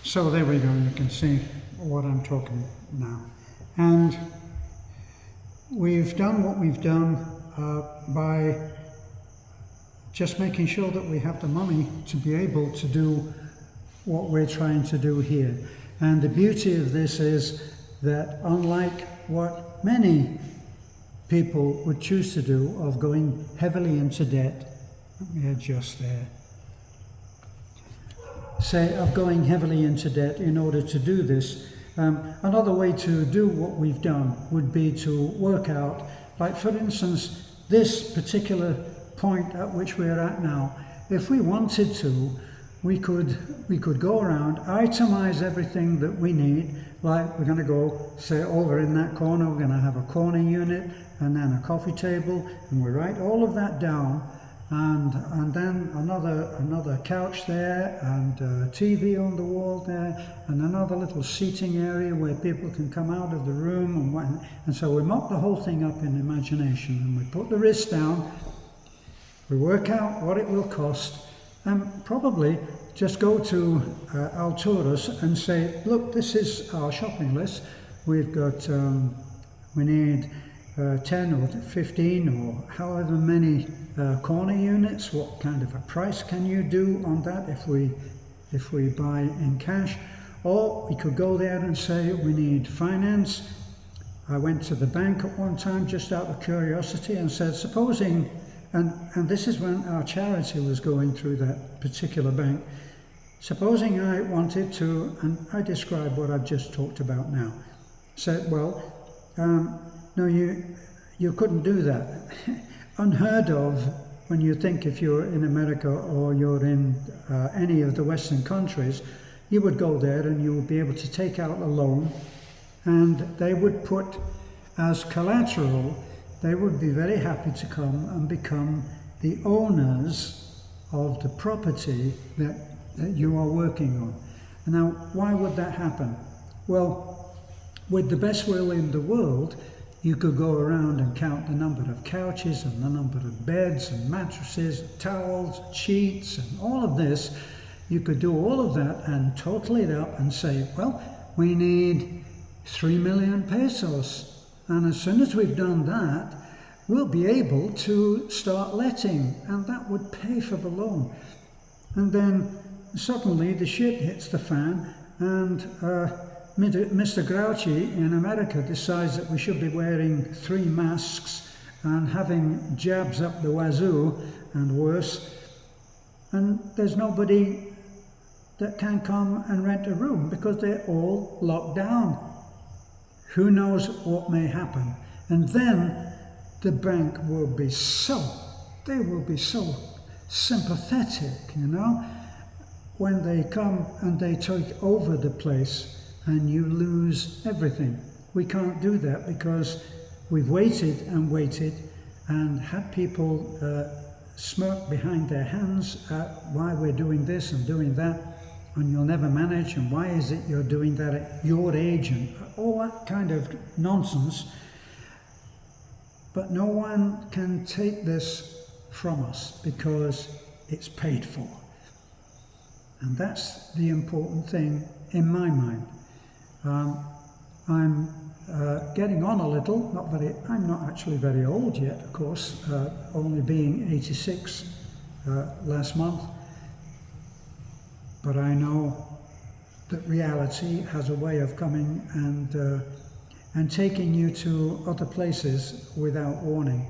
So there we go, you can see what I'm talking now. And we've done what we've done by just making sure that we have the money to be able to do what we're trying to do here. And the beauty of this is that unlike what many people would choose to do of going heavily into debt, let me adjust there, say of going heavily into debt in order to do this. Another way to do what we've done would be to work out, like for instance, this particular point at which we're at now. If we wanted to, we could go around, itemize everything that we need, like we're going to go, say, over in that corner, we're going to have a corner unit, and then a coffee table, and we write all of that down, and then another couch there, and a TV on the wall there, and another little seating area where people can come out of the room, and so we mop the whole thing up in imagination, and we put the wrist down, we work out what it will cost, and probably just go to Alturas and say, look, this is our shopping list. We've got, we need 10 or 15 or however many corner units. What kind of a price can you do on that if we buy in cash? Or we could go there and say, we need finance. I went to the bank at one time just out of curiosity and said, supposing, and this is when our charity was going through that particular bank, supposing I wanted to, and I describe what I've just talked about now, said, well, no, you couldn't do that. Unheard of when you think if you're in America or you're in any of the Western countries, you would go there and you would be able to take out a loan, and they would put as collateral, they would be very happy to come and become the owners of the property that you are working on. And now, why would that happen? Well, with the best will in the world, you could go around and count the number of couches and the number of beds and mattresses, towels, sheets, and all of this. You could do all of that and total it up and say, well, we need 3 million pesos. And as soon as we've done that, we'll be able to start letting, and that would pay for the loan. And then suddenly the shit hits the fan, and Mr. Grouchy in America decides that we should be wearing 3 masks and having jabs up the wazoo and worse, and there's nobody that can come and rent a room because they're all locked down. Who knows what may happen? And then the bank will be they will be so sympathetic, you know, when they come and they take over the place and you lose everything. We can't do that because we've waited and waited and had people smirk behind their hands at why we're doing this and doing that, and you'll never manage, and why is it you're doing that at your age, and all that kind of nonsense. But no one can take this from us because it's paid for. And that's the important thing in my mind. I'm getting on a little, I'm not actually very old yet, of course, only being 86 last month. But I know that reality has a way of coming and taking you to other places without warning.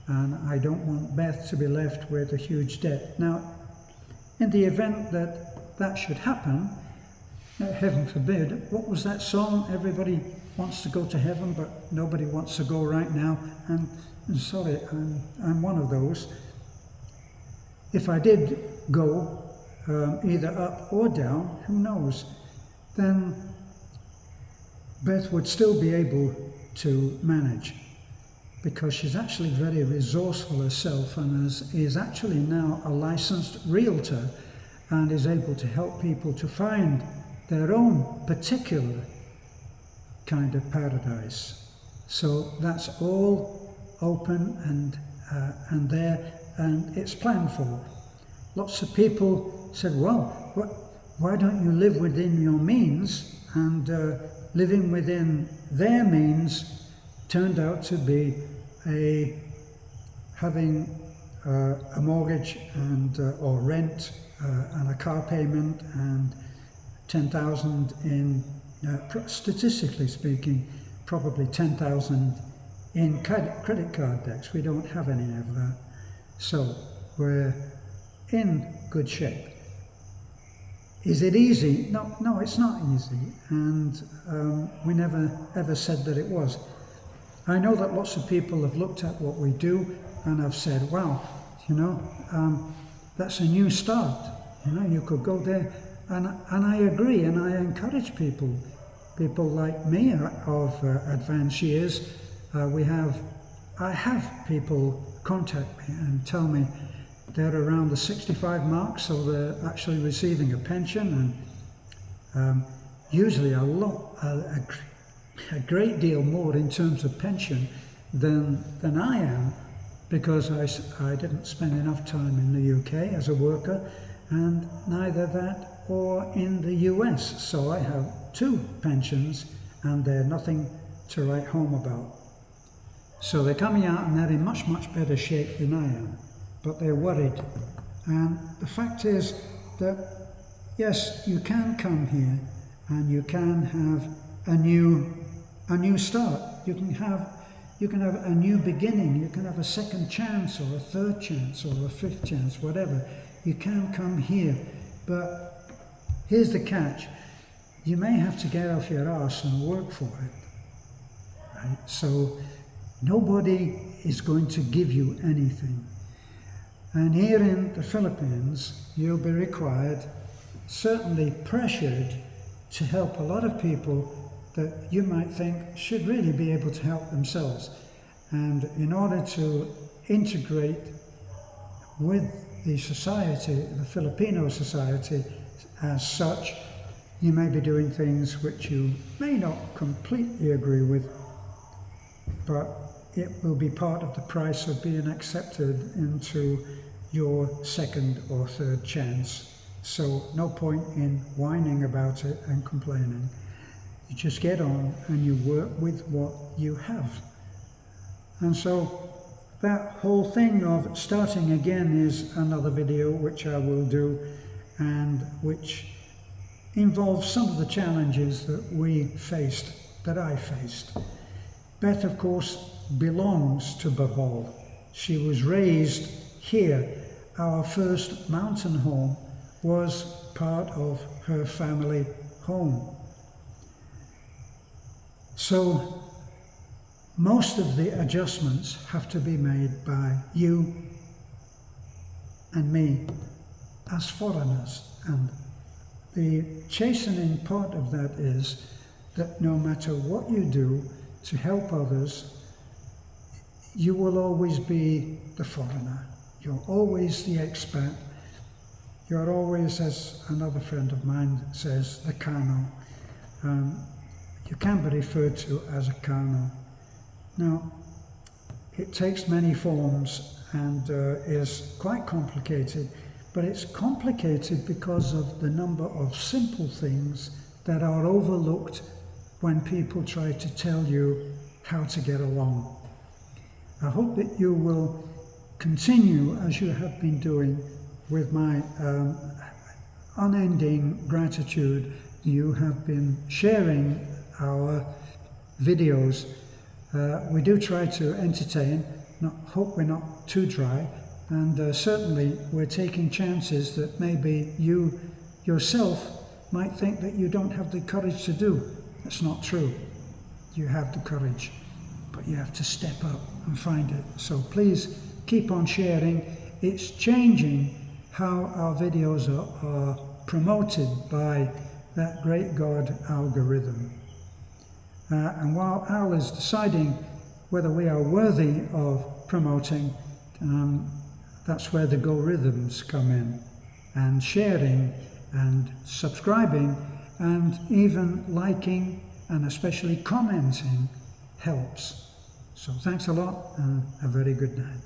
And I don't want Beth to be left with a huge debt. Now, in the event that that should happen, heaven forbid, what was that song? Everybody wants to go to heaven, but nobody wants to go right now. And sorry, I'm one of those. If I did go, either up or down, who knows, then Beth would still be able to manage, because she's actually very resourceful herself and is actually now a licensed realtor and is able to help people to find their own particular kind of paradise. So that's all open and there, and it's planned for. Lots of people said, well, why don't you live within your means? And living within their means turned out to be having a mortgage and or rent and a car payment and 10,000 in, statistically speaking, probably 10,000 in credit card debts. We don't have any of that. So we're in good shape. Is it easy? No, it's not easy. And we never ever said that it was. I know that lots of people have looked at what we do and have said, wow, you know, that's a new start. You know, you could go there. And I agree, and I encourage people like me of advanced years. I have people contact me and tell me they're around the 65 mark, so they're actually receiving a pension, and usually a great deal more in terms of pension than I am, because I didn't spend enough time in the UK as a worker, and neither that or in the US. So I have 2 pensions, and they're nothing to write home about. So they're coming out and they're in much better shape than I am, but they're worried. And the fact is that yes, you can come here and you can have a new start. You can have a new beginning. You can have a second chance or a third chance or a 5th chance, whatever. You can come here, but here's the catch. You may have to get off your arse and work for it, right? So nobody is going to give you anything. And here in the Philippines, you'll be required, certainly pressured, to help a lot of people that you might think should really be able to help themselves. And in order to integrate with the society, the Filipino society as such, you may be doing things which you may not completely agree with, but it will be part of the price of being accepted into your second or third chance. So no point in whining about it and complaining. You just get on and you work with what you have. And so that whole thing of starting again is another video which I will do, and which involves some of the challenges that I faced. Beth, of course, belongs to Bohol. She was raised here. Our first mountain home was part of her family home. So most of the adjustments have to be made by you and me as foreigners. And the chastening part of that is that no matter what you do to help others, you will always be the foreigner. You're always the expat. You're always, as another friend of mine says, the Kano. You can be referred to as a Kano. Now, it takes many forms and is quite complicated, but it's complicated because of the number of simple things that are overlooked when people try to tell you how to get along. I hope that you will continue, as you have been doing, with my unending gratitude. You have been sharing our videos. We do try to entertain, hope we're not too dry, and certainly we're taking chances that maybe you yourself might think that you don't have the courage to do. That's not true. You have the courage, but you have to step up and find it. So please keep on sharing. It's changing how our videos are promoted by that great God algorithm. And while Al is deciding whether we are worthy of promoting, that's where the go rhythms come in, and sharing and subscribing and even liking and especially commenting helps. So thanks a lot and a very good night.